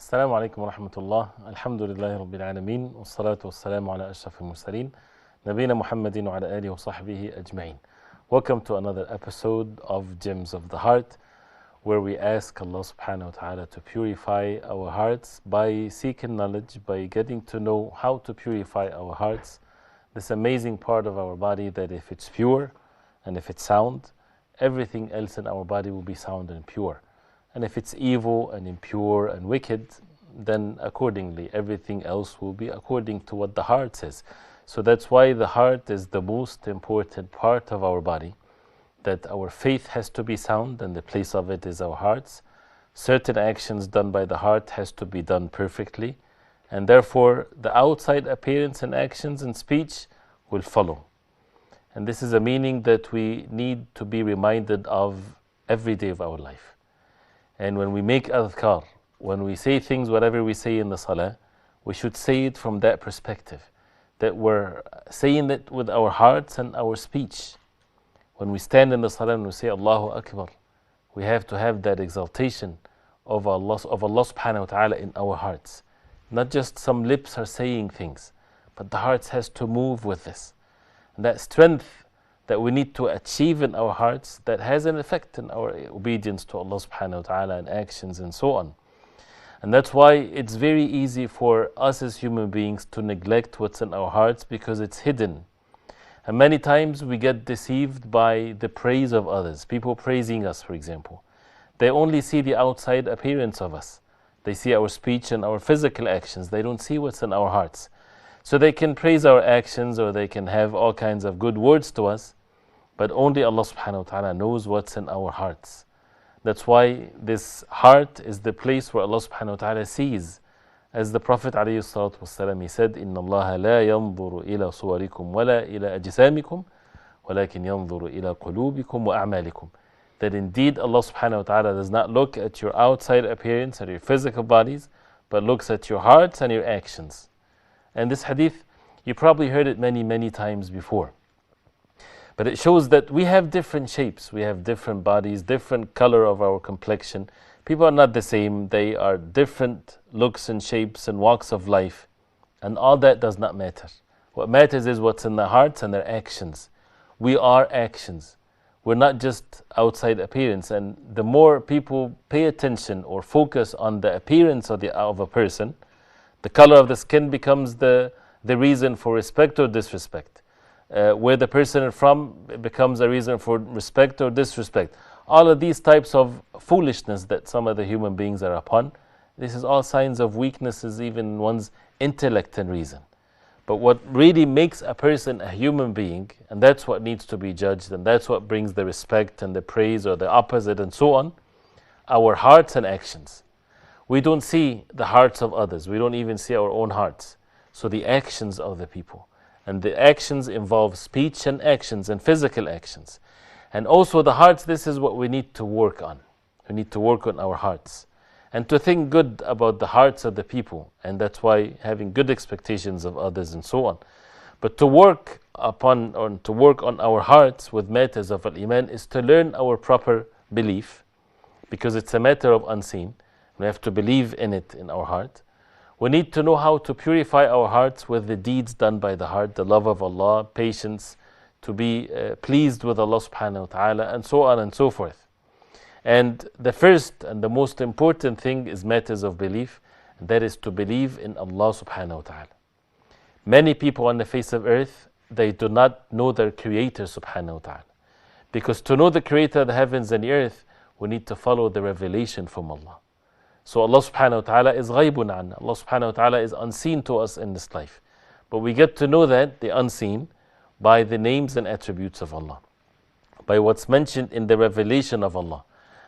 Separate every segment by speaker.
Speaker 1: السلام عليكم ورحمة الله. الحمد لله رب العالمين والصلاة والسلام على أشرف المرسلين نبينا محمد وعلى آله وصحبه أجمعين. Welcome to another episode of Gems of the Heart, where we ask Allah subhanahu wa ta'ala to purify our hearts by seeking knowledge, by getting to know how to purify our hearts, this amazing part of our body that if it's pure and if it's sound, everything else in our body will be sound and pure. And if it's evil and impure and wicked, then accordingly everything else will be according to what the heart says. So that's why the heart is the most important part of our body, that our faith has to be sound and the place of it is our hearts. Certain actions done by the heart has to be done perfectly, and therefore the outside appearance and actions and speech will follow. And this is a meaning that we need to be reminded of every day of our life. And when we make adhkar, when we say things, whatever we say in the salah, we should say it from that perspective, that we're saying it with our hearts and our speech. When we stand in the salah and we say Allahu Akbar, we have to have that exaltation of Allah subhanahu wa ta'ala in our hearts. Not just some lips are saying things, but the hearts has to move with this. And that strength that we need to achieve in our hearts, that has an effect in our obedience to Allah subhanahu wa ta'ala and actions and so on. And that's why it's very easy for us as human beings to neglect what's in our hearts because it's hidden. And many times we get deceived by the praise of others, people praising us, for example. They only see the outside appearance of us. They see our speech and our physical actions. They don't see what's in our hearts. So they can praise our actions or they can have all kinds of good words to us, but only Allah subhanahu wa ta'ala knows what's in our hearts. That's why this heart is the place where Allah subhanahu wa ta'ala sees. As the Prophet alayhi salatu wasalam, he said, إِنَّ اللَّهَ لَا يَنظُرُ إِلَى صُوَرِكُمْ وَلَا إِلَى أَجْسَامِكُمْ وَلَكِنْ يَنظُرُ إِلَى قُلُوبِكُمْ وَأَعْمَالِكُمْ. That indeed Allah subhanahu wa ta'ala does not look at your outside appearance or your physical bodies, but looks at your hearts and your actions. And this hadith, you probably heard it many times before. But it shows that we have different shapes, we have different bodies, different color of our complexion. People are not the same, they are different looks and shapes and walks of life. And all that does not matter. What matters is what's in their hearts and their actions. We are actions. We're not just outside appearance. And the more people pay attention or focus on the appearance of a person, the color of the skin becomes the reason for respect or disrespect. Where the person is from becomes a reason for respect or disrespect. All of these types of foolishness that some of the human beings are upon, this is all signs of weaknesses even in one's intellect and reason. But what really makes a person a human being, and that's what needs to be judged, and that's what brings the respect and the praise or the opposite and so on, our hearts and actions. We don't see the hearts of others. We don't even see our own hearts. So the actions of the people. And the actions involve speech and actions and physical actions. And also the hearts, this is what we need to work on. We need to work on our hearts. And to think good about the hearts of the people. And that's why having good expectations of others and so on. But to work on our hearts with matters of al-Iman is to learn our proper belief. Because it's a matter of unseen. We have to believe in it in our heart. We need to know how to purify our hearts with the deeds done by the heart, the love of Allah, patience, to be pleased with Allah subhanahu wa ta'ala, and so on and so forth. And the first and the most important thing is matters of belief, and that is to believe in Allah subhanahu wa ta'ala. Many people on the face of earth, they do not know their Creator subhanahu wa ta'ala. Because to know the Creator of the heavens and the earth, we need to follow the revelation from Allah. So Allah subhanahu wa ta'ala is ghaibun an. Allah subhanahu wa ta'ala is unseen to us in this life. But we get to know that, the unseen, by the names and attributes of Allah. By what's mentioned in the revelation of Allah.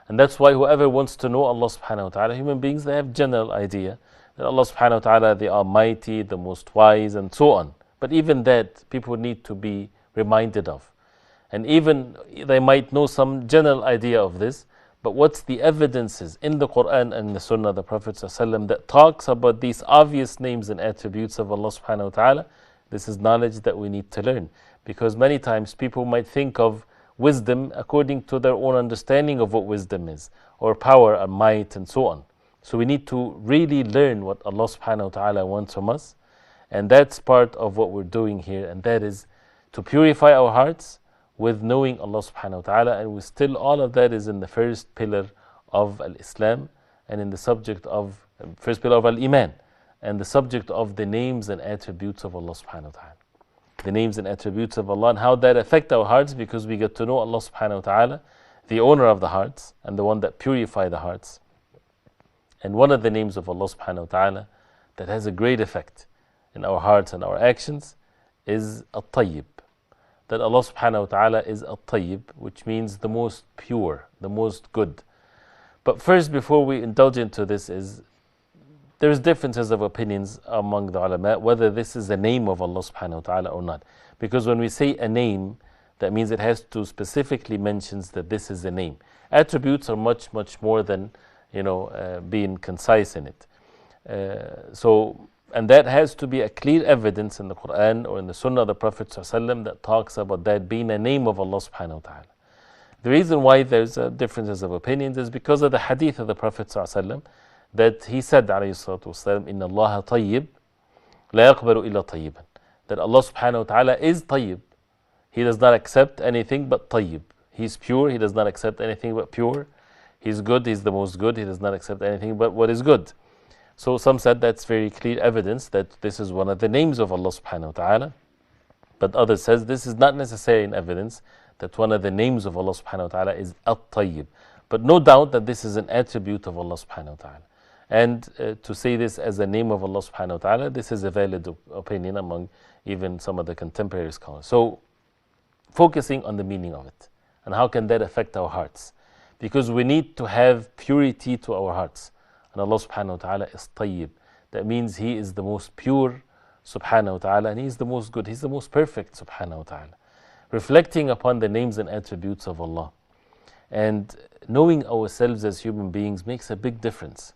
Speaker 1: And that's why whoever wants to know Allah subhanahu wa ta'ala, human beings, they have general idea that Allah subhanahu wa ta'ala, the Almighty, the Most Wise, and so on. But even that, people need to be reminded of. And even they might know some general idea of this, but what's the evidences in the Quran and the Sunnah of the Prophet ﷺ that talks about these obvious names and attributes of Allah subhanahu wa ta'ala? This is knowledge that we need to learn. Because many times people might think of wisdom according to their own understanding of what wisdom is, or power and might and so on. So we need to really learn what Allah subhanahu wa ta'ala wants from us. And that's part of what we're doing here. And that is to purify our hearts with knowing Allah subhanahu wa ta'ala. And we still, all of that is in the first pillar of Al-Islam and in the subject of, first pillar of Al-Iman, and the subject of the names and attributes of Allah subhanahu wa ta'ala. The names and attributes of Allah and how that affect our hearts, because we get to know Allah subhanahu wa ta'ala, the owner of the hearts and the one that purify the hearts. And one of the names of Allah subhanahu wa ta'ala that has a great effect in our hearts and our actions is At-Tayyeb. That Allah subhanahu wa ta'ala is At-Tayyeb, which means the most pure, the most good. But first, before we indulge into this, there's differences of opinions among the ulama whether this is a name of Allah subhanahu wa ta'ala or not. Because when we say a name, that means it has to specifically mentions that this is a name. Attributes are much, much more than being concise in it. And that has to be a clear evidence in the Quran or in the Sunnah of the Prophet ﷺ that talks about that being a name of Allah subhanahu wa ta'ala. The reason why there's differences of opinions is because of the hadith of the Prophet ﷺ that he said alayhi salatu wasalam, Inna Allah tayyib, la yaqbalu illa tayyiban. That Allah subhanahu wa ta'ala is tayyib. He does not accept anything but tayyib. He's pure, He does not accept anything but pure. He's good, He's the most good, He does not accept anything but what is good. So some said that's very clear evidence that this is one of the names of Allah subhanahu wa ta'ala. But others says this is not necessarily an evidence that one of the names of Allah subhanahu wa ta'ala is At-Tayyib. But no doubt that this is an attribute of Allah subhanahu wa ta'ala. And to say this as a name of Allah subhanahu wa ta'ala, this is a valid opinion among even some of the contemporary scholars. So focusing on the meaning of it and how can that affect our hearts. Because we need to have purity to our hearts. And Allah subhanahu wa ta'ala is tayyib. That means He is the most pure subhanahu wa ta'ala, and He is the most good, He's the most perfect subhanahu wa ta'ala. Reflecting upon the names and attributes of Allah and knowing ourselves as human beings makes a big difference.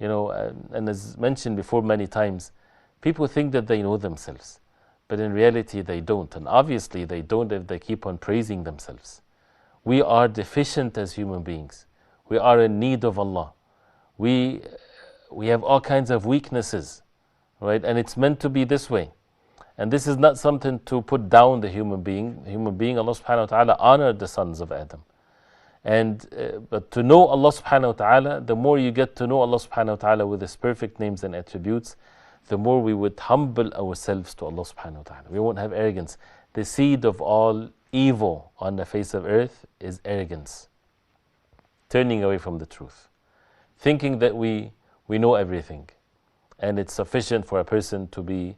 Speaker 1: And as mentioned before many times, people think that they know themselves, but in reality they don't. And obviously they don't if they keep on praising themselves. We are deficient as human beings. We are in need of Allah. We have all kinds of weaknesses, right? And it's meant to be this way. And this is not something to put down the human being. The human being, Allah subhanahu wa ta'ala honored the sons of Adam. But to know Allah subhanahu wa ta'ala, the more you get to know Allah subhanahu wa ta'ala with His perfect names and attributes, the more we would humble ourselves to Allah subhanahu wa ta'ala. We won't have arrogance. The seed of all evil on the face of earth is arrogance. Turning away from the truth. Thinking that we know everything. And it's sufficient for a person to be,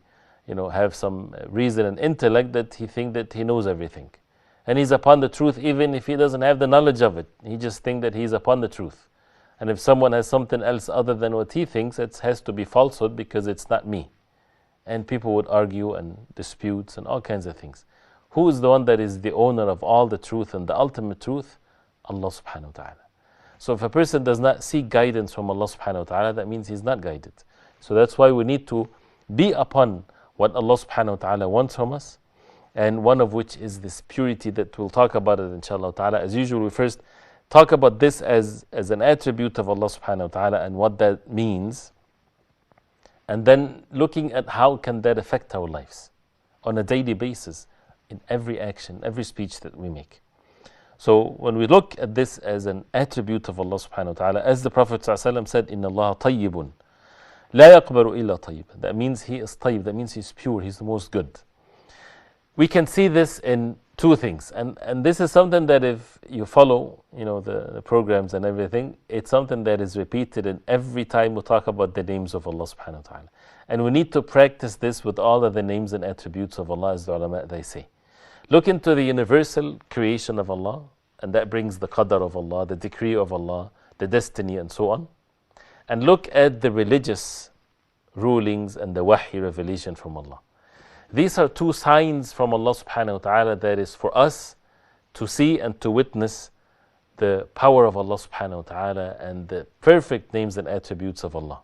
Speaker 1: have some reason and intellect that he thinks that he knows everything. And he's upon the truth even if he doesn't have the knowledge of it. He just thinks that he's upon the truth. And if someone has something else other than what he thinks, it has to be falsehood because it's not me. And people would argue and disputes and all kinds of things. Who is the one that is the owner of all the truth and the ultimate truth? Allah subhanahu wa ta'ala. So if a person does not seek guidance from Allah subhanahu wa ta'ala, that means he's not guided. So that's why we need to be upon what Allah subhanahu wa ta'ala wants from us, and one of which is this purity that we'll talk about it inshallah ta'ala. As usual, we first talk about this as an attribute of Allah subhanahu wa ta'ala and what that means, and then looking at how can that affect our lives on a daily basis in every action, every speech that we make. So when we look at this as an attribute of Allah subhanahu wa ta'ala, as the Prophet ﷺ said, Inna Allah tayyibun, la yaqbalu illa tayyib. That means He is tayyib, that means He's pure, He's the most good. We can see this in two things, and this is something that if you follow, the programs and everything, it's something that is repeated in every time we talk about the names of Allah subhanahu wa ta'ala. And we need to practice this with all of the names and attributes of Allah, as the ulama they say. Look into the universal creation of Allah, and that brings the qadr of Allah, the decree of Allah, the destiny and so on. And look at the religious rulings and the wahy revelation from Allah. These are two signs from Allah subhanahu wa ta'ala that is for us to see and to witness the power of Allah subhanahu wa ta'ala and the perfect names and attributes of Allah.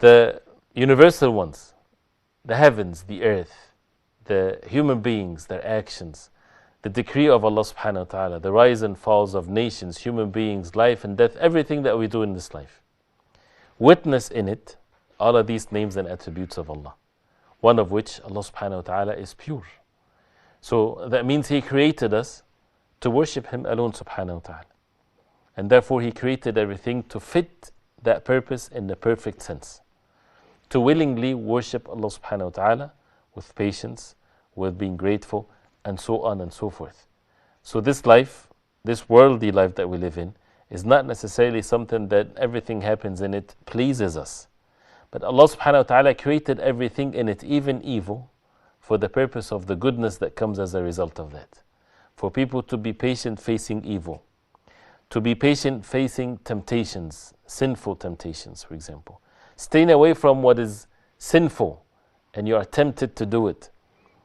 Speaker 1: The universal ones, the heavens, the earth, the human beings, their actions, the decree of Allah subhanahu wa ta'ala, the rise and falls of nations, human beings, life and death, everything that we do in this life. witness in it all of these names and attributes of Allah. One of which, Allah subhanahu wa ta'ala, is pure. So that means He created us to worship Him alone subhanahu wa ta'ala. And therefore He created everything to fit that purpose in the perfect sense. To willingly worship Allah subhanahu wa ta'ala with patience, with being grateful, and so on and so forth. So this life, this worldly life that we live in, is not necessarily something that everything happens in it pleases us. But Allah subhanahu wa ta'ala created everything in it, even evil, for the purpose of the goodness that comes as a result of that. For people to be patient facing evil. To be patient facing temptations, sinful temptations, for example. Staying away from what is sinful and you are tempted to do it.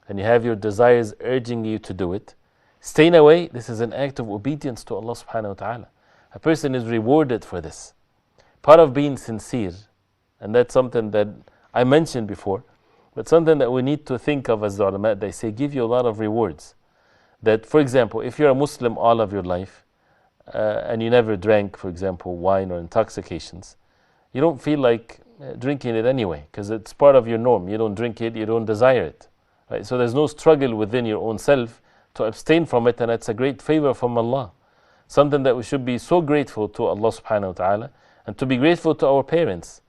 Speaker 1: And you have your desires urging you to do it. Staying away, this is an act of obedience to Allah subhanahu wa ta'ala. A person is rewarded for this. Part of being sincere, and that's something that I mentioned before, but something that we need to think of as the ulama, they say give you a lot of rewards. That, for example, if you're a Muslim all of your life, and you never drank, for example, wine or intoxications, you don't feel like drinking it anyway, because it's part of your norm. You don't drink it, you don't desire it. Right? So there's no struggle within your own self to abstain from it, and it's a great favor from Allah. Something that we should be so grateful to Allah subhanahu wa ta'ala, and to be grateful to our parents,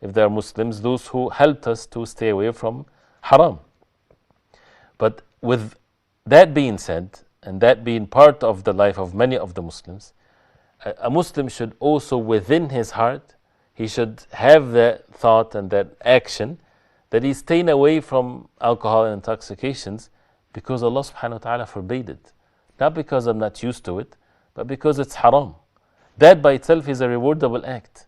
Speaker 1: if they are Muslims, those who helped us to stay away from haram. But with that being said, and that being part of the life of many of the Muslims, a Muslim should also within his heart, he should have that thought and that action that he's staying away from alcohol and intoxications because Allah subhanahu wa ta'ala forbade it. Not because I'm not used to it, but because it's haram. That by itself is a rewardable act.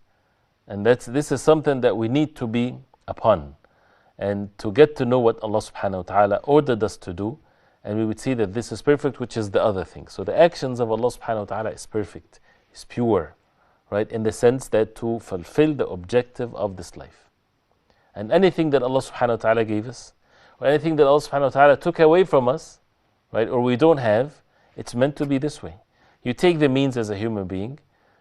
Speaker 1: And this is something that we need to be upon. And to get to know what Allah subhanahu wa ta'ala ordered us to do, and we would see that this is perfect, which is the other thing. So the actions of Allah subhanahu wa ta'ala is perfect, is pure, right? In the sense that to fulfill the objective of this life. And anything that Allah subhanahu wa ta'ala gave us, or anything that Allah subhanahu wa ta'ala took away from us, right, or we don't have, it's meant to be this way. You take the means as a human being,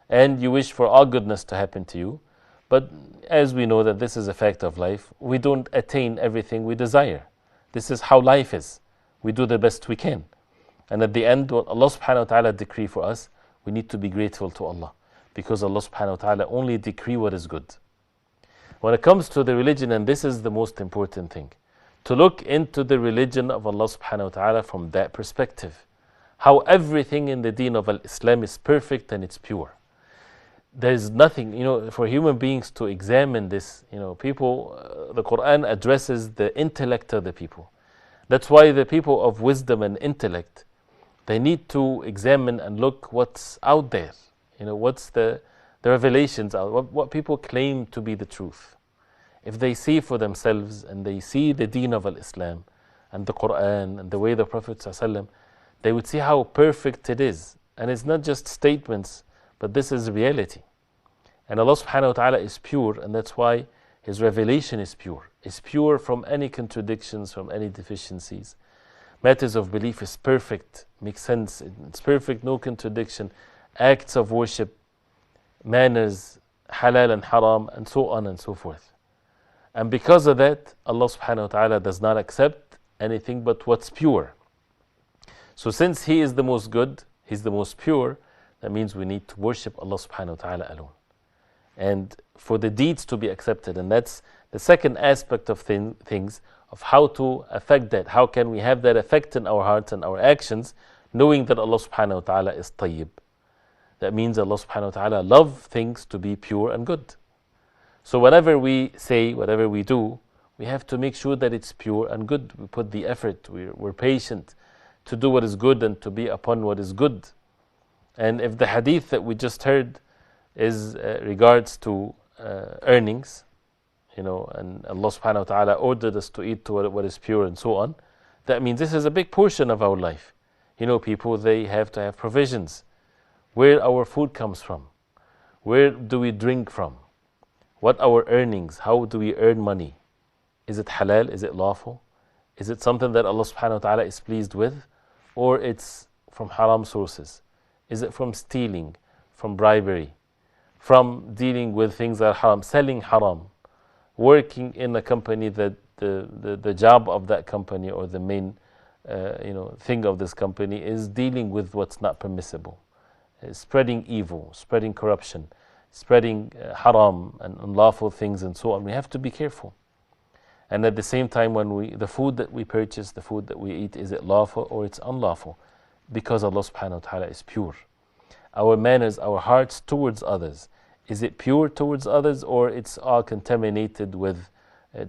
Speaker 1: and you wish for all goodness to happen to you, but as we know that this is a fact of life, we don't attain everything we desire. This is how life is. We do the best we can. And at the end, what Allah subhanahu wa ta'ala decree for us, we need to be grateful to Allah. Because Allah subhanahu wa ta'ala only decree what is good. When it comes to the religion, and this is the most important thing, to look into the religion of Allah subhanahu wa ta'ala from that perspective. How everything in the deen of Islam is perfect and it's pure. There is nothing, for human beings to examine this, people, the Quran addresses the intellect of the people. That's why the people of wisdom and intellect, they need to examine and look what's out there. What's the revelations out, what people claim to be the truth. If they see for themselves and they see the deen of Islam and the Quran and the way the Prophet ﷺ, they would see how perfect it is. And it's not just statements, but this is reality. And Allah subhanahu wa ta'ala is pure, and that's why His revelation is pure. It's pure from any contradictions, from any deficiencies. Matters of belief is perfect, makes sense, it's perfect, no contradiction. Acts of worship, manners, halal and haram, and so on and so forth. And because of that, Allah subhanahu wa ta'ala does not accept anything but what's pure. So since He is the most good, He's the most pure, that means we need to worship Allah subhanahu wa ta'ala alone. And for the deeds to be accepted, and that's the second aspect of things, of how to affect that. How can we have that effect in our hearts and our actions, knowing that Allah subhanahu wa ta'ala is At-Tayyeb. That means Allah subhanahu wa ta'ala loves things to be pure and good. So whatever we say, whatever we do, we have to make sure that it's pure and good. We put the effort, we're patient to do what is good and to be upon what is good. And if the hadith that we just heard is regards to earnings, and Allah subhanahu wa ta'ala ordered us to eat to what is pure and so on, that means this is a big portion of our life. People, they have to have provisions. Where our food comes from. Where do we drink from? What our earnings? How do we earn money? Is it halal? Is it lawful? Is it something that Allah subhanahu wa ta'ala is pleased with? Or it's from haram sources? Is it from stealing, from bribery, from dealing with things that are haram, selling haram, working in a company that the job of that company or the main thing of this company is dealing with what's not permissible, spreading evil, spreading corruption, spreading haram and unlawful things and so on. We have to be careful. And at the same time, when the food that we purchase, the food that we eat, is it lawful or it's unlawful? Because Allah subhanahu wa ta'ala is pure. Our manners, our hearts towards others, is it pure towards others, or it's all contaminated with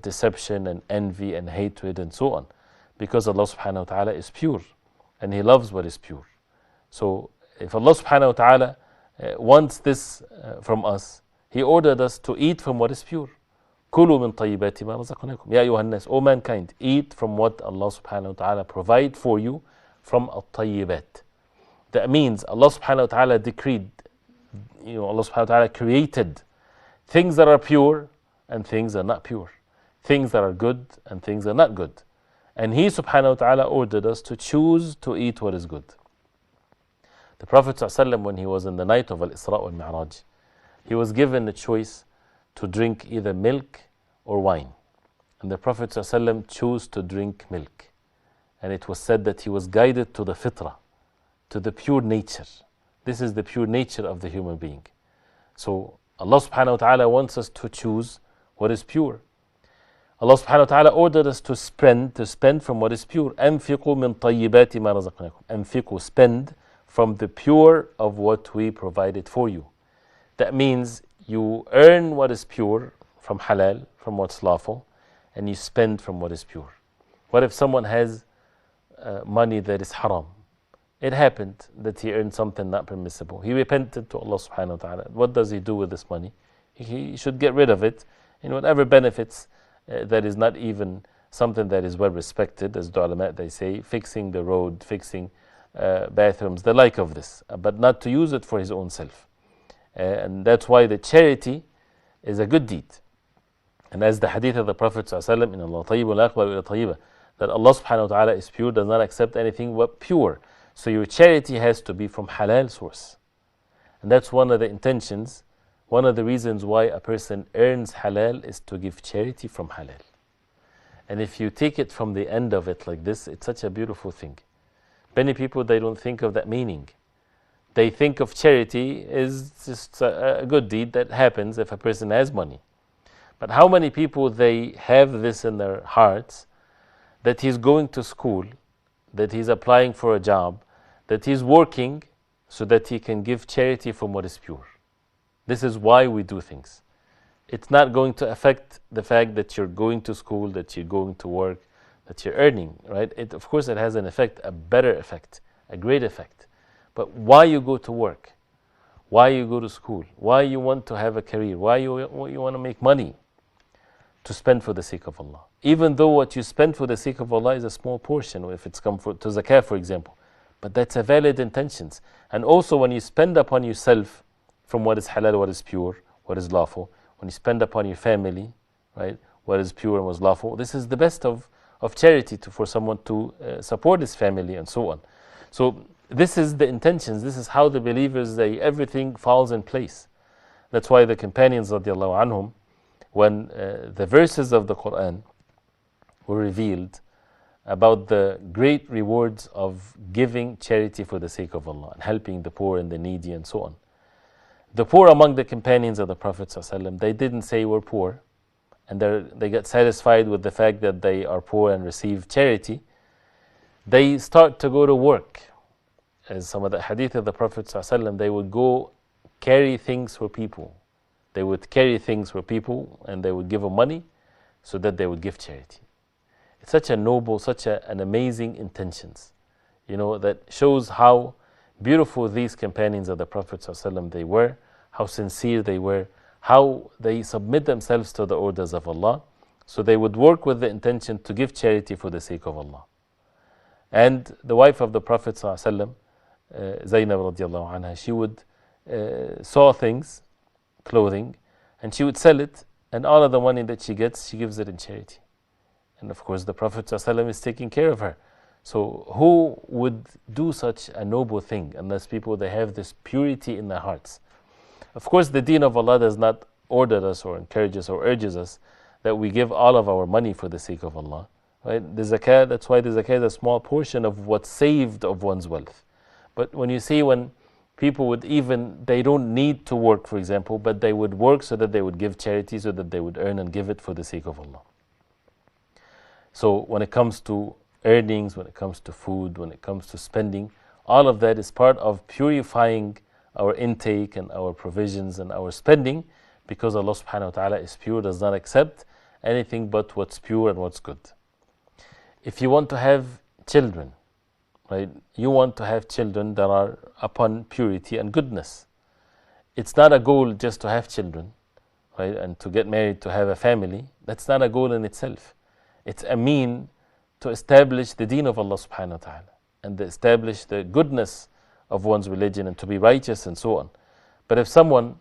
Speaker 1: deception and envy and hatred and so on? Because Allah subhanahu wa ta'ala is pure and He loves what is pure. So if Allah subhanahu wa ta'ala wants this from us, He ordered us to eat from what is pure. كُلُوا مِن طَيِّبَاتِ مَا رَزَقْنَاكُمْ يَا أَيُّهَا النَّاسُ, O mankind, eat from what Allah subhanahu wa ta'ala provide for you from At-Tayyibat. That means Allah subhanahu wa ta'ala decreed, Allah subhanahu wa ta'ala created things that are pure and things that are not pure, things that are good and things that are not good. And He subhanahu wa ta'ala ordered us to choose to eat what is good. The Prophet ﷺ, when he was in the night of Al-Isra wal-Mi'raj, he was given the choice to drink either milk or wine. And the Prophet ﷺ chose to drink milk. And it was said that he was guided to the fitrah, to the pure nature. This is the pure nature of the human being. So Allah subhanahu wa ta'ala wants us to choose what is pure. Allah subhanahu wa ta'ala ordered us to spend from what is pure. أَنْفِقُوا مِنْ طَيِّبَاتِ مَا رَزَقْنَاكُمْ. أَنْفِقُوا, spend from the pure of what we provided for you. That means you earn what is pure from halal, from what's lawful, and you spend from what is pure. What if someone has money that is haram? It happened that he earned something not permissible. He repented to Allah subhanahu wa ta'ala. What does he do with this money? He should get rid of it in whatever benefits that is not even something that is well respected, as the ulama they say, fixing the road, fixing bathrooms, the like of this, but not to use it for his own self. And that's why the charity is a good deed. And as the hadith of the Prophet ﷺ, إِنَّ اللَّهَ طَيِّبٌ لَا يَقْبَلُ إِلَّا طَيِّبًا, that Allah subhanahu wa ta'ala is pure, does not accept anything but pure. So your charity has to be from halal source. And that's one of the intentions, one of the reasons why a person earns halal is to give charity from halal. And if you take it from the end of it like this, it's such a beautiful thing. Many people, they don't think of that meaning. They think of charity as just a good deed that happens if a person has money. But how many people they have this in their hearts, that he's going to school, that he's applying for a job, that he's working so that he can give charity from what is pure. This is why we do things. It's not going to affect the fact that you're going to school, that you're going to work, that you're earning, right? Of course it has an effect, a better effect, a great effect. But why you go to work, why you go to school, why you want to have a career, why you want to make money? To spend for the sake of Allah. Even though what you spend for the sake of Allah is a small portion, if it's come to zakah, for example. But that's a valid intentions. And also when you spend upon yourself from what is halal, what is pure, what is lawful, when you spend upon your family, right, what is pure and what is lawful, this is the best of charity for someone to support his family and so on. So this is the intentions, this is how the believers, everything falls in place. That's why the companions radiallahu anhum, when the verses of the Quran were revealed about the great rewards of giving charity for the sake of Allah and helping the poor and the needy and so on. The poor among the companions of the Prophet ﷺ, they didn't say we're poor, and they get satisfied with the fact that they are poor and receive charity. They start to go to work. As some of the hadith of the Prophet ﷺ, they would go carry things for people. They would carry things for people and they would give them money so that they would give charity. It's such a noble, such an amazing intentions, that shows how beautiful these companions of the Prophet ﷺ they were, how sincere they were, how they submit themselves to the orders of Allah. So they would work with the intention to give charity for the sake of Allah. And the wife of the Prophet ﷺ, Zainab radiallahu anha, she would sew things, clothing, and she would sell it, and all of the money that she gets, she gives it in charity. And of course the Prophet ﷺ is taking care of her. So who would do such a noble thing unless people they have this purity in their hearts? Of course, the deen of Allah does not order us or encourage us or urges us that we give all of our money for the sake of Allah. Right? The zakah, that's why the zakah is a small portion of what's saved of one's wealth. But when you see when people would even, they don't need to work, for example, but they would work so that they would give charity, so that they would earn and give it for the sake of Allah. So when it comes to earnings, when it comes to food, when it comes to spending, all of that is part of purifying our intake and our provisions and our spending, because Allah subhanahu wa ta'ala is pure, does not accept anything but what's pure and what's good. If you want to have children, right, you want to have children that are upon purity and goodness. It's not a goal just to have children, right, and to get married, to have a family. That's not a goal in itself. It's a mean to establish the deen of Allah subhanahu wa ta'ala and to establish the goodness of one's religion and to be righteous and so on. But if someone,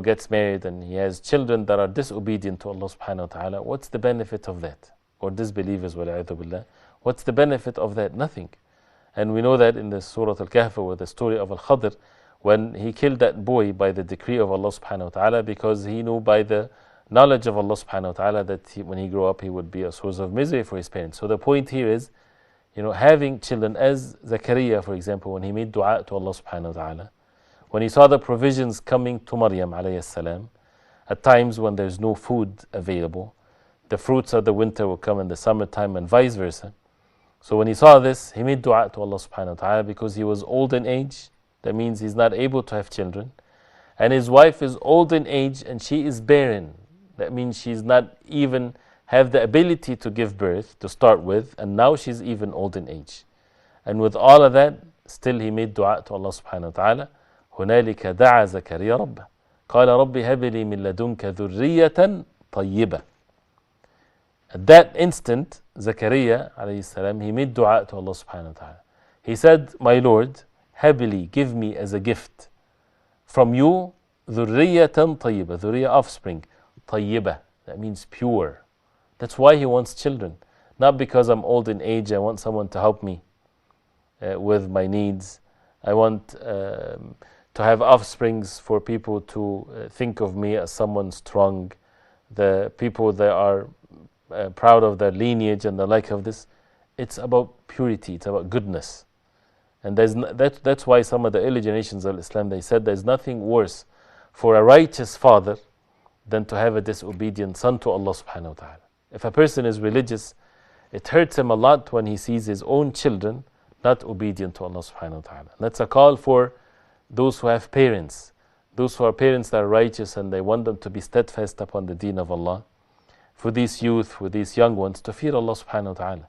Speaker 1: gets married and he has children that are disobedient to Allah subhanahu wa ta'ala, what's the benefit of that? Or disbelievers, wal'ayadhu billah. What's the benefit of that? Nothing. And we know that in the Surah Al-Kahf, with the story of Al-Khadr, when he killed that boy by the decree of Allah subhanahu wa ta'ala, because he knew by the knowledge of Allah subhanahu wa ta'ala that when he grew up he would be a source of misery for his parents. So the point here is, having children, as Zakaria, for example, when he made dua to Allah subhanahu wa ta'ala, when he saw the provisions coming to Maryam alayhi salam, at times when there's no food available, the fruits of the winter will come in the summertime and vice versa. So when he saw this, he made dua to Allah subhanahu wa ta'ala, because he was old in age. That means he's not able to have children. And his wife is old in age and she is barren. That means she's not even have the ability to give birth to start with, and now she's even old in age. And with all of that, still he made dua to Allah subhanahu wa ta'ala. هُنَالِكَ دَعَى زَكَرِيَّا رَبَّهُ قَالَ رَبِّ هَبْ لِي مِن لَدُنْكَ ذُرِّيَّةً طَيِّبَةً. At that instant, Zakaria alayhi salam, he made dua to Allah subhanahu wa ta'ala. He said, my Lord, habili, give me as a gift from you, ذُرِّيَّةً طَيِّبَةً, ذُرِّيَّة, offspring, طَيِّبَة, that means pure. That's why he wants children. Not because I'm old in age, I want someone to help me with my needs. I want to have offsprings for people to think of me as someone strong. The people that are proud of their lineage and the like of this. It's about purity, it's about goodness. And that's why some of the early generations of Islam, they said there's nothing worse for a righteous father than to have a disobedient son to Allah subhanahu wa ta'ala. If a person is religious, it hurts him a lot when he sees his own children not obedient to Allah subhanahu wa ta'ala. And that's a call for those who have parents, those who are parents that are righteous and they want them to be steadfast upon the deen of Allah. For these youth, for these young ones, to fear Allah subhanahu wa ta'ala.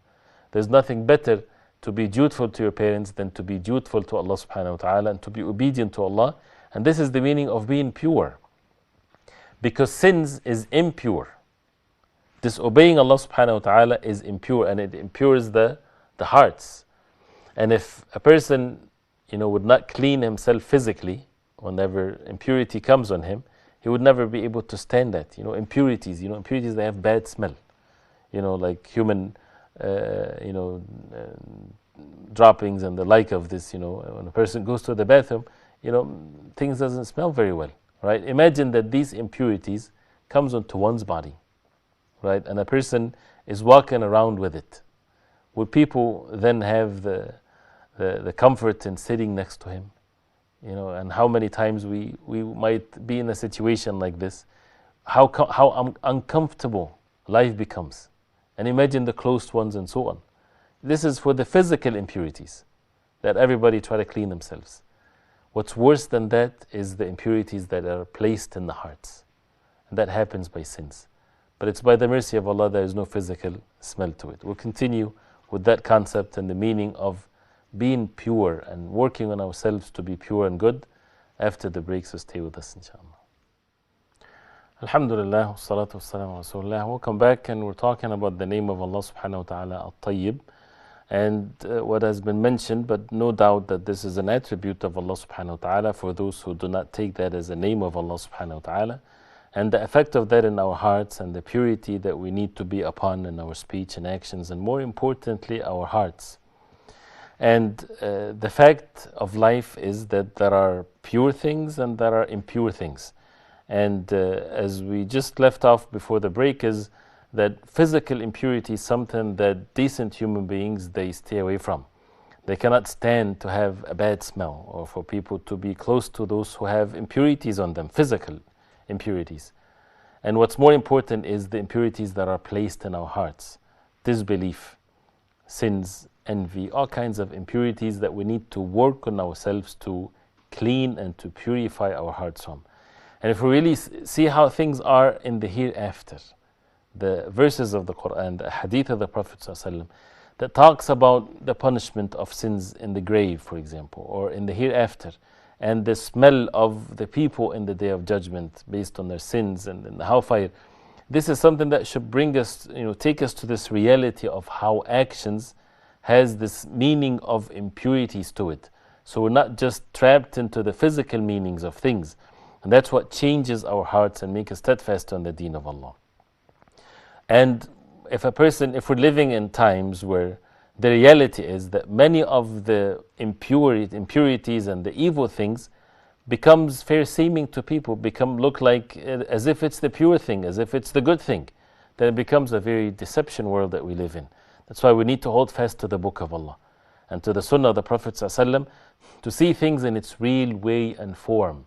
Speaker 1: There's nothing better to be dutiful to your parents than to be dutiful to Allah subhanahu wa ta'ala and to be obedient to Allah. And this is the meaning of being pure. Because sins is impure. Disobeying Allah subhanahu wa ta'ala is impure, and it impures the hearts. And if a person, would not clean himself physically, whenever impurity comes on him, he would never be able to stand that. Impurities, impurities, they have bad smell. Like human, droppings and the like of this, when a person goes to the bathroom, things doesn't smell very well, right? Imagine that these impurities comes onto one's body, right? And a person is walking around with it. Would people then have the comfort in sitting next to him? And how many times we might be in a situation like this, how uncomfortable life becomes. And imagine the close ones and so on. This is for the physical impurities that everybody try to clean themselves. What's worse than that is the impurities that are placed in the hearts. And that happens by sins. But it's by the mercy of Allah there is no physical smell to it. We'll continue with that concept and the meaning of being pure and working on ourselves to be pure and good after the break, so stay with us inshallah. Alhamdulillah, wassalatu wassalamu ala rasulillah. Welcome back, and we're talking about the name of Allah subhanahu wa ta'ala, At-Tayyeb, and what has been mentioned, but no doubt that this is an attribute of Allah subhanahu wa ta'ala for those who do not take that as a name of Allah subhanahu wa ta'ala, and the effect of that in our hearts and the purity that we need to be upon in our speech and actions, and more importantly our hearts. And the fact of life is that there are pure things and there are impure things. And as we just left off before the break, is that physical impurity is something that decent human beings, they stay away from. They cannot stand to have a bad smell or for people to be close to those who have impurities on them, physical impurities. And what's more important is the impurities that are placed in our hearts. Disbelief, sins, envy, all kinds of impurities that we need to work on ourselves to clean and to purify our hearts from. And if we really see how things are in the hereafter, the verses of the Quran, the hadith of the Prophet ﷺ, that talks about the punishment of sins in the grave, for example, or in the hereafter, and the smell of the people in the day of judgment based on their sins and in the hellfire. This is something that should bring us, take us to this reality of how actions has this meaning of impurities to it. So we're not just trapped into the physical meanings of things. And that's what changes our hearts and make us steadfast on the deen of Allah. And if we're living in times where the reality is that many of the impurities and the evil things becomes fair seeming to people, look like as if it's the pure thing, as if it's the good thing, then it becomes a very deception world that we live in. That's why we need to hold fast to the Book of Allah and to the Sunnah of the Prophet ﷺ to see things in its real way and form.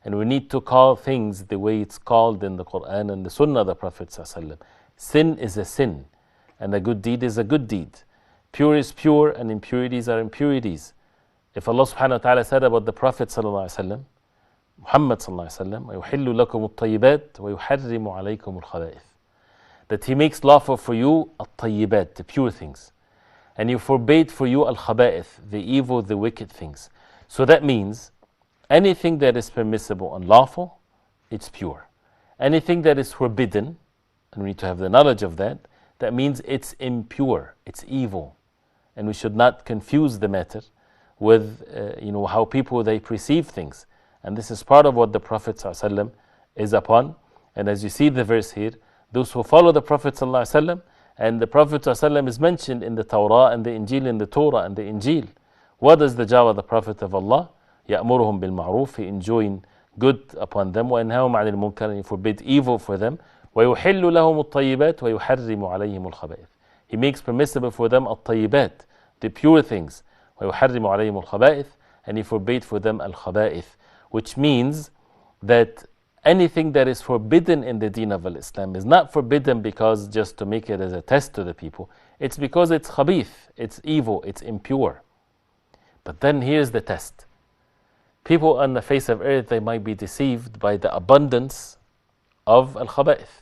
Speaker 1: And we need to call things the way it's called in the Quran and the Sunnah of the Prophet ﷺ. Sin is a sin, and a good deed is a good deed. Pure is pure, and impurities are impurities. If Allah subhanahu wa ta'ala said about the Prophet sallallahu alaihi wasallam, Muhammad sallallahu alaihi wasallam, وَيُحِلُّ لَكُمُ الطَّيِّبَاتِ وَيُحَرِّمُ عَلَيْكُمُ الْخَبَائِثِ, that He makes lawful for you at-Tayyibat, the pure things, and He forbade for you al-Khaba'ith, the evil, the wicked things. So that means anything that is permissible and lawful, it's pure. Anything that is forbidden, and we need to have the knowledge of that, that means it's impure, it's evil. And we should not confuse the matter with how people they perceive things. And this is part of what the Prophet ﷺ is upon. And as you see the verse here, those who follow the Prophet ﷺ, and the Prophet ﷺ is mentioned in the Torah and the Injil, in the Torah and the Injil. What is the job of the Prophet of Allah? يَأْمُرُهُمْ بِالْمَعْرُوفِ, He enjoin good upon them, وَيَنْهَاهُمْ عَنِ الْمُنْكَرِ, and He forbid evil for them. وَيُحِلُّ لَهُمُ الطَّيِّبَاتِ وَيُحَرِّمُ عَلَيْهِمُ الْخَبَائِثِ, He makes permissible for them الطَّيِّبَات, the pure things. وَيُحَرِّمُ عَلَيْهِمُ الْخَبَائِثِ, and He forbade for them al-khaba'ith, which means that anything that is forbidden in the deen of Islam is not forbidden because just to make it as a test to the people. It's because it's khabith, it's evil, it's impure. But then here's the test. People on the face of earth, they might be deceived by the abundance of al-khaba'ith.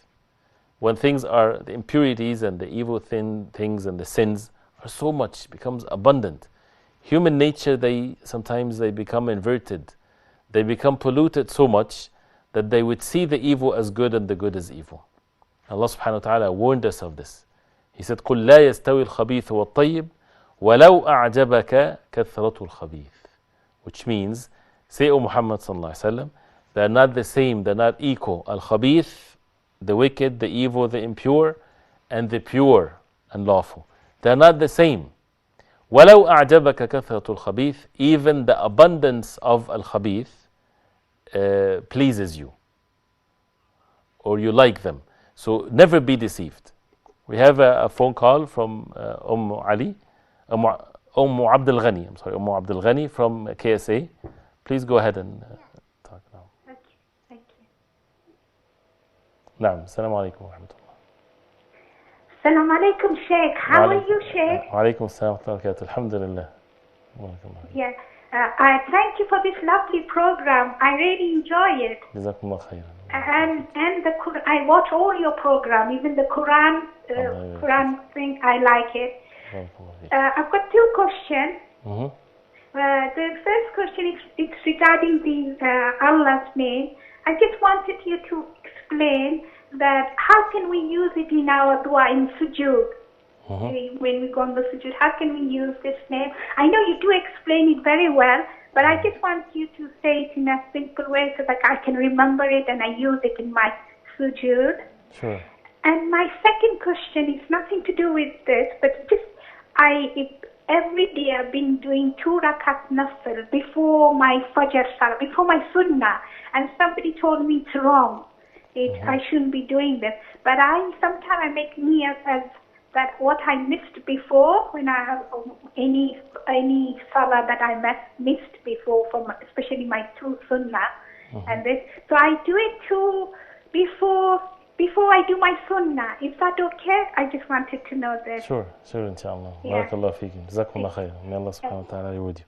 Speaker 1: When things are, the impurities and the evil things and the sins are so much, becomes abundant. Human nature, sometimes they become inverted. They become polluted so much that they would see the evil as good and the good as evil. Allah subhanahu wa ta'ala warned us of this. He said, قُلْ لَا يَسْتَوِي الْخَبِيثُ وَالطَّيِّبُ وَلَوْ أَعْجَبَكَ كَثْرَةُ الْخَبِيثِ, which means, say, O Muhammad sallallahu alaihi wasallam, they're not the same, they're not equal. Al-khabith, the wicked, the evil, the impure, and the pure and lawful. They're not the same. وَلَوْ أَعْجَبَكَ كَثْرَةُ الْخَبِيثِ, even the abundance of al-khabith pleases you, or you like them. So never be deceived. We have a phone call from Abdul Ghani. I'm sorry, Abdul Ghani from KSA. Please go ahead and talk now.
Speaker 2: Okay, thank you.
Speaker 1: نعم, السلام عليكم ورحمة الله.
Speaker 2: Assalamu alaikum, Sheikh. How are you, Sheikh?
Speaker 1: وعليكم السلام ورحمة الله وبركاته. الحمد لله.
Speaker 2: Yeah. I thank you for this lovely program. I really enjoy it.
Speaker 1: جزاكم الله خيرا.
Speaker 2: And I watch all your program, even the Quran thing. I like it. I've got two questions.
Speaker 1: Mm-hmm.
Speaker 2: The first question is regarding the Allah's name. I just wanted you to explain that how can we use it in our dua in sujood?
Speaker 1: Mm-hmm.
Speaker 2: When we go on the sujood, how can we use this name? I know you do explain it very well, but I just want you to say it in a simple way so that I can remember it and I use it in my sujood.
Speaker 1: Sure.
Speaker 2: And my second question is nothing to do with this, but just every day I've been doing 2 rakat nafil before my fajr salah, before my sunnah, and somebody told me it's wrong. I shouldn't be doing this. But sometimes I make niyat as that what I missed before, when I have any salah that I missed before, especially my 2 sunnah, and this. So I do it too before I do my sunnah. Is that okay? I just wanted to know this.
Speaker 1: Sure, inshallah.
Speaker 2: Yeah.
Speaker 1: Barakallah feekum. Jazakumullah khair. May Allah subhanahu wa ta'ala reward you.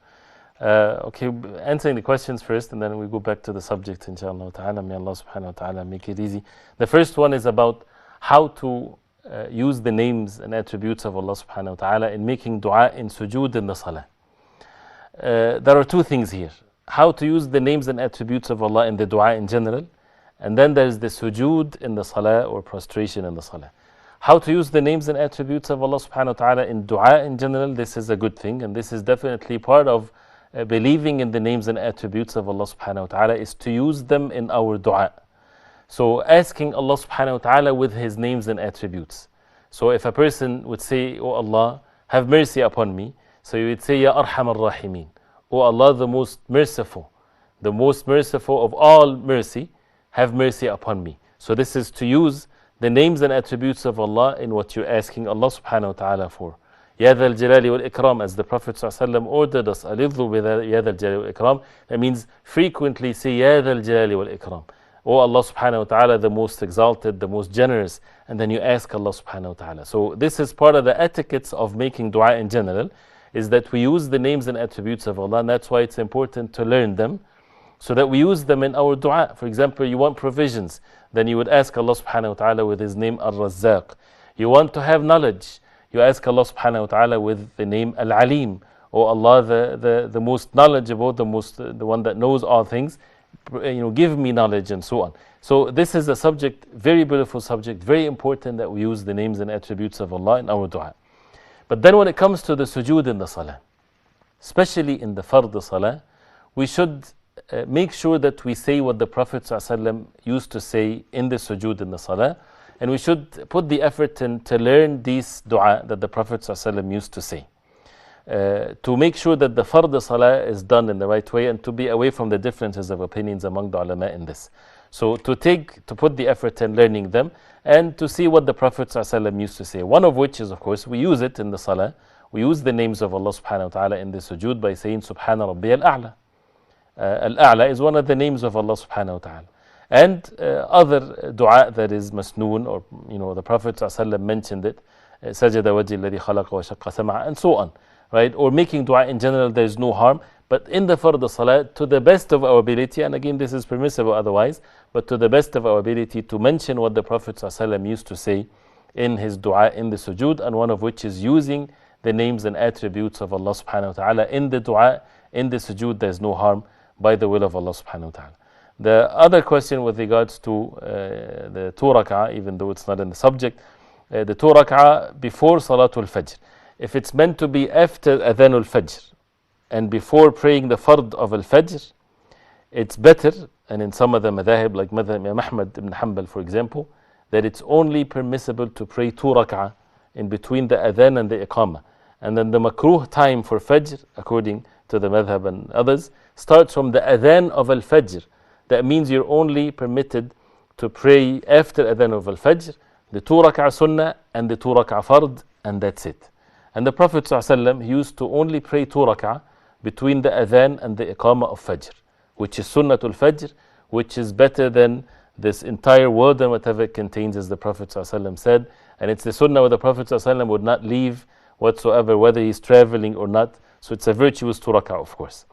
Speaker 1: Okay, answering the questions first, and then we go back to the subject, inshallah ta'ala. May Allah subhanahu wa ta'ala make it easy. The first one is about how to use the names and attributes of Allah subhanahu wa ta'ala in making dua in sujood in the salah. There are 2 things here. How to use the names and attributes of Allah in the dua in general, and then there is the sujood in the salah or prostration in the salah. How to use the names and attributes of Allah subhanahu wa ta'ala in dua in general, this is a good thing, and this is definitely part of believing in the names and attributes of Allah subhanahu wa ta'ala, is to use them in our dua. So asking Allah subhanahu wa ta'ala with His names and attributes. So if a person would say, "Oh Allah, have mercy upon me," so you would say, "Ya Arham ar-Rahimin," "Oh Allah, the most merciful of all mercy, have mercy upon me." So this is to use the names and attributes of Allah in what you're asking Allah subhanahu wa ta'ala for. Ya Dhal Jalali wal Ikram, as the Prophet ﷺ ordered us, "Alidhu bi Ya Dhal Jalali wal Ikram." That means frequently say Ya Dhal Jalali wal Ikram. Oh Allah subhanahu wa ta'ala, the most exalted, the most generous, and then you ask Allah subhanahu wa ta'ala. So this is part of the etiquettes of making dua in general, is that we use the names and attributes of Allah, and that's why it's important to learn them, so that we use them in our dua. For example, you want provisions, then you would ask Allah subhanahu wa ta'ala with His name Ar-Razzaq. You want to have knowledge, you ask Allah subhanahu wa ta'ala with the name Al-Alim. Oh Allah, the most knowledgeable, the one that knows all things, give me knowledge, and so on. So this is a subject, very beautiful subject, very important that we use the names and attributes of Allah in our dua. But then when it comes to the sujood in the salah, especially in the fard salah, we should make sure that we say what the Prophet ﷺ used to say in the sujood in the salah, and we should put the effort in to learn these dua that the Prophet ﷺ used to say, to make sure that the fard salah is done in the right way, and to be away from the differences of opinions among the ulama in this. So to put the effort in learning them, and to see what the Prophet ﷺ used to say. One of which is, of course, we use it in the salah. We use the names of Allah subhanahu wa ta'ala in the sujood by saying Subhana Rabbi al-A'la. Al-A'la is one of the names of Allah subhanahu wa ta'ala. And other dua that is masnoon, or the Prophet ﷺ mentioned it, Sajada wajhi alladhi khalaqa wa shaqqa sam'a, and so on. Right? Or making dua in general, there is no harm. But in the fard salah, to the best of our ability, and again this is permissible otherwise, but to the best of our ability to mention what the Prophet ﷺ used to say in his dua in the sujood, and one of which is using the names and attributes of Allah subhanahu wa ta'ala in the dua, in the sujood. There is no harm by the will of Allah subhanahu wa ta'ala. The other question with regards to the 2 rak'ah, even though it's not in the subject, the 2 rak'ah before Salatul Fajr. If it's meant to be after Adhanul Fajr and before praying the fard of Al-Fajr, it's better, and in some of the madhahib, like Madhab Imam Ahmad ibn Hanbal for example, that it's only permissible to pray 2 rak'ah in between the adhan and the iqamah. And then the makruh time for Fajr, according to the madhab and others, starts from the adhan of Al-Fajr. That means you're only permitted to pray after adhan of Al-Fajr, the 2 rak'ah sunnah and the 2 rak'ah fard, and that's it. And the Prophet ﷺ used to only pray 2 rak'ah between the adhan and the iqamah of Fajr, which is Sunnatul Fajr, which is better than this entire world and whatever it contains, as the Prophet ﷺ said. And it's the sunnah where the Prophet ﷺ would not leave whatsoever, whether he's traveling or not. So it's a virtuous 2 rak'ah, of course.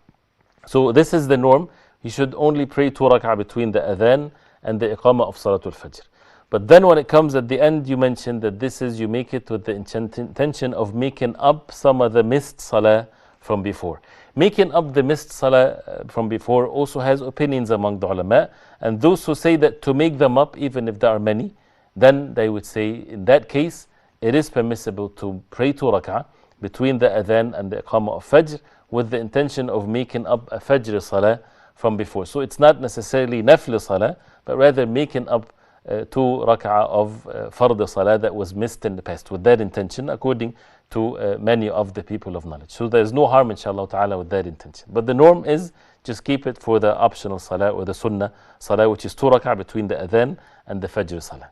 Speaker 1: So this is the norm. You should only pray 2 rak'ah between the adhan and the iqamah of Salatul Fajr. But then when it comes at the end, you mentioned that you make it with the intention of making up some of the missed salah from before. Making up the missed salah from before also has opinions among the ulama, and those who say that to make them up, even if there are many, then they would say in that case it is permissible to pray 2 rak'ah between the adhan and the iqamah of Fajr with the intention of making up a Fajr salah from before. So it's not necessarily nafil salah, but rather making up 2 rak'ah of fard salah that was missed in the past with that intention, according to many of the people of knowledge. So there's no harm, inshallah ta'ala, with that intention. But the norm is just keep it for the optional salah or the sunnah salah, which is 2 rak'ah between the adhan and the fajr salah.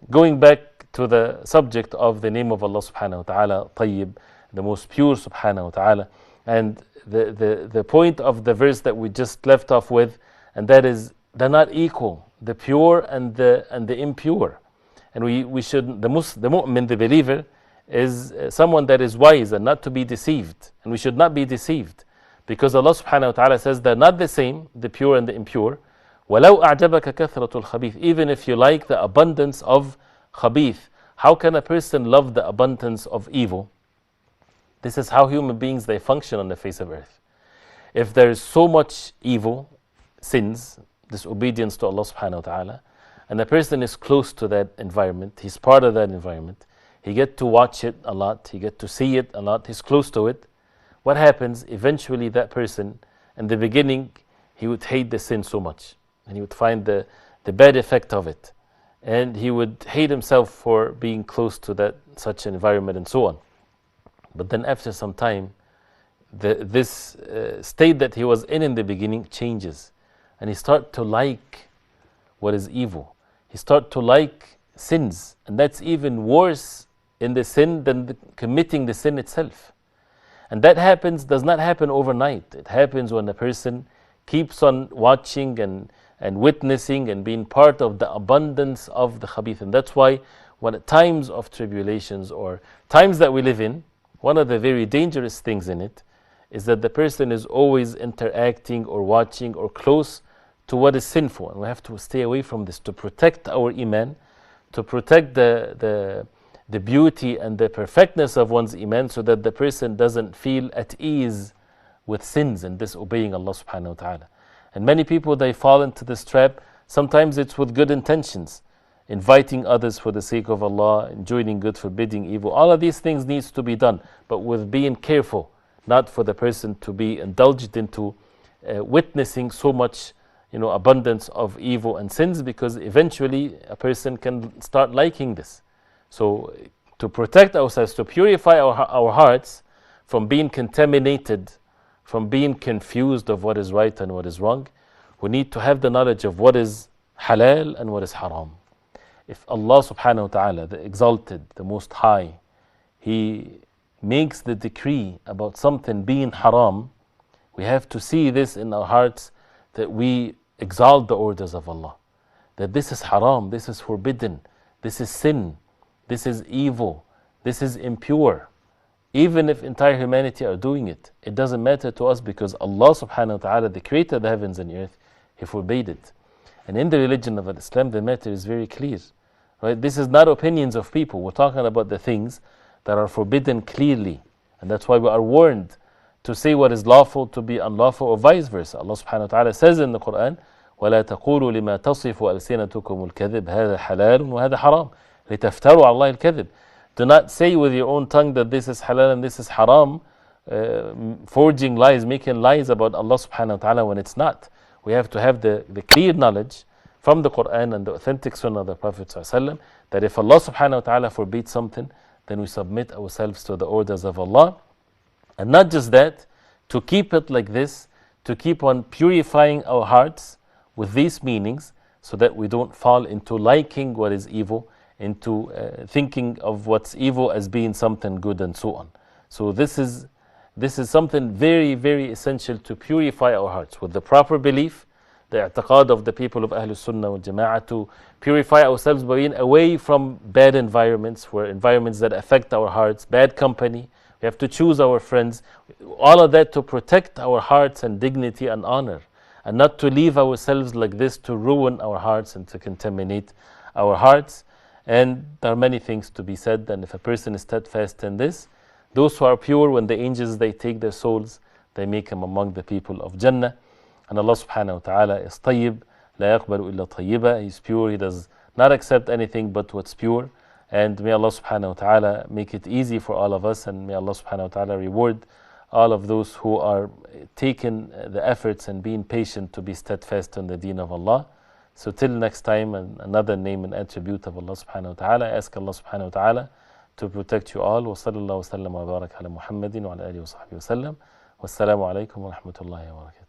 Speaker 1: Going back to the subject of the name of Allah subhanahu wa ta'ala, Tayyib, the most pure subhanahu wa ta'ala, and the point of the verse that we just left off with, and that is they're not equal, the pure and the impure. And we should, the mu'min, the believer, is someone that is wise and not to be deceived, and we should not be deceived, because Allah subhanahu wa ta'ala says they're not the same, the pure and the impure. وَلَوْ أَعْجَبَكَ كَثْرَةُ الْخَبِيثِ. Even if you like the abundance of khabith, how can a person love the abundance of evil? This is how human beings, they function on the face of earth. If there is so much evil, sins, disobedience to Allah subhanahu wa ta'ala, and a person is close to that environment, he's part of that environment, he get to watch it a lot, he get to see it a lot, he's close to it, what happens? Eventually that person, in the beginning, he would hate the sin so much, and he would find the bad effect of it, and he would hate himself for being close to that such an environment and so on. But then after some time, this state that he was in the beginning changes, and he starts to like what is evil. He starts to like sins, and that's even worse in the sin than committing the sin itself. And that does not happen overnight. It happens when a person keeps on watching and witnessing and being part of the abundance of the khabith. And that's why when at times of tribulations or times that we live in, one of the very dangerous things in it is that the person is always interacting or watching or close to what is sinful. And we have to stay away from this to protect our iman, to protect the beauty and the perfectness of one's iman, so that the person doesn't feel at ease with sins and disobeying Allah subhanahu wa ta'ala. And many people, they fall into this trap. Sometimes it's with good intentions, inviting others for the sake of Allah, enjoining good, forbidding evil. All of these things needs to be done, but with being careful, not for the person to be indulged into witnessing so much abundance of evil and sins, because eventually a person can start liking this. So to protect ourselves, to purify our hearts from being contaminated, from being confused of what is right and what is wrong, we need to have the knowledge of what is halal and what is haram. If Allah subhanahu wa ta'ala, the exalted, the most high, He makes the decree about something being haram, we have to see this in our hearts, that we exalt the orders of Allah, that this is haram, this is forbidden, this is sin, this is evil, this is impure. Even if entire humanity are doing it, it doesn't matter to us, because Allah subhanahu wa ta'ala, the creator of the heavens and earth, He forbade it. And in the religion of Islam, the matter is very clear. Right? This is not opinions of people. We're talking about the things that are forbidden clearly. And that's why we are warned to say what is lawful to be unlawful, or vice versa. Allah subhanahu wa ta'ala says in the Quran, وَلَا تَقُولُوا لِمَا تَصِفُ أَلْسِنَتُكُمُ الْكَذِبِ هَذَا حَلَالٌ وَهَذَا حَرَامٌ لِتَفْتَرُوا عَلَى اللَّهِ الْكَذِبِ. Do not say with your own tongue that this is halal and this is haram, forging lies, making lies about Allah subhanahu wa ta'ala when it's not. We have to have the clear knowledge from the Quran and the authentic sunnah of the Prophet ﷺ, that if Allah subhanahu wa ta'ala forbids something, then we submit ourselves to the orders of Allah. And not just that, to keep it like this, to keep on purifying our hearts with these meanings, so that we don't fall into liking what is evil, into thinking of what's evil as being something good, and so on. So this is something very, very essential, to purify our hearts with the proper belief, the i'tiqad of the people of Ahlul Sunnah wal Jama'ah, to purify ourselves by being away from bad environments, environments that affect our hearts, bad company. We have to choose our friends. All of that to protect our hearts and dignity and honor, and not to leave ourselves like this to ruin our hearts and to contaminate our hearts. And there are many things to be said, and if a person is steadfast in this, those who are pure, when the angels, they take their souls, they make them among the people of Jannah. And Allah subhanahu wa ta'ala is Tayyib, la yaqbalu illa tayyiba. He's pure, He does not accept anything but what's pure. And may Allah subhanahu wa ta'ala make it easy for all of us, and may Allah subhanahu wa ta'ala reward all of those who are taking the efforts and being patient to be steadfast on the deen of Allah. So till next time, another name and attribute of Allah subhanahu wa ta'ala. I ask Allah subhanahu wa ta'ala to protect you all. Wa sallallahu wa sallam wa barak ala Muhammadin wa ala alihi wa sahbihi wa sallam. Wassalamu alaikum wa rahmatullahi wa barakatuh.